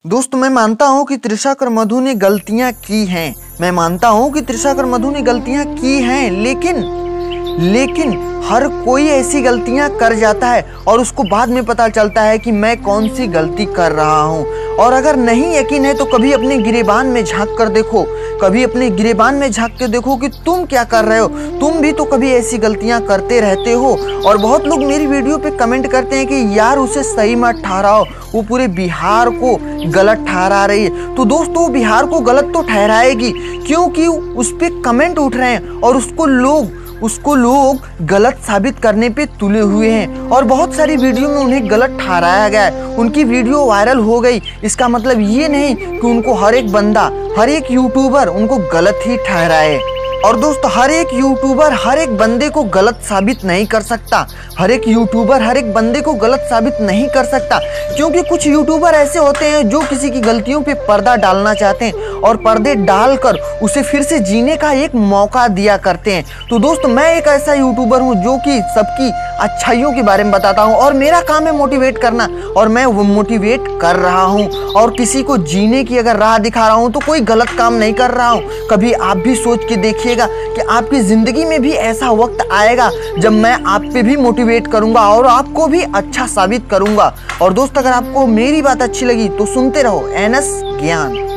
दोस्त मैं मानता हूँ कि त्रिशा और मधु ने गलतियां की हैं। मैं मानता हूँ कि त्रिशा और मधु ने गलतियां की हैं, लेकिन हर कोई ऐसी गलतियां कर जाता है और उसको बाद में पता चलता है कि मैं कौन सी गलती कर रहा हूँ। और अगर नहीं यकीन है तो कभी अपने गिरेबान में झांक कर देखो, कभी अपने गिरेबान में झांक के देखो कि तुम क्या कर रहे हो। तुम भी तो कभी ऐसी गलतियां करते रहते हो। और बहुत लोग मेरी वीडियो पे कमेंट करते हैं कि यार उसे सही मत ठहराओ, वो पूरे बिहार को गलत ठहरा रही है। तो दोस्तों बिहार को गलत तो ठहराएगी, क्योंकि उस पर कमेंट उठ रहे हैं और उसको लोग गलत साबित करने पे तुले हुए हैं। और बहुत सारी वीडियो में उन्हें गलत ठहराया गया है, उनकी वीडियो वायरल हो गई। इसका मतलब ये नहीं कि उनको हर एक बंदा, हर एक यूट्यूबर उनको गलत ही ठहराए। और दोस्तों हर एक यूट्यूबर हर एक बंदे को गलत साबित नहीं कर सकता, हर एक यूट्यूबर हर एक बंदे को गलत साबित नहीं कर सकता, क्योंकि कुछ यूट्यूबर ऐसे होते हैं जो किसी की गलतियों पे पर्दा डालना चाहते हैं और पर्दे डालकर उसे फिर से जीने का एक मौका दिया करते हैं। तो दोस्तों मैं एक ऐसा यूट्यूबर हूँ जो कि सबकी अच्छाइयों के बारे में बताता हूँ और मेरा काम है मोटिवेट करना, और मैं वो मोटिवेट कर रहा हूँ और किसी को जीने की अगर राह दिखा रहा हूँ तो कोई गलत काम नहीं कर रहा हूँ। कभी आप भी सोच के देखिएगा कि आपकी जिंदगी में भी ऐसा वक्त आएगा जब मैं आप पे भी मोटिवेट करूंगा और आपको भी अच्छा साबित करूंगा। और दोस्त अगर आपको मेरी बात अच्छी लगी तो सुनते रहो एनएस ज्ञान।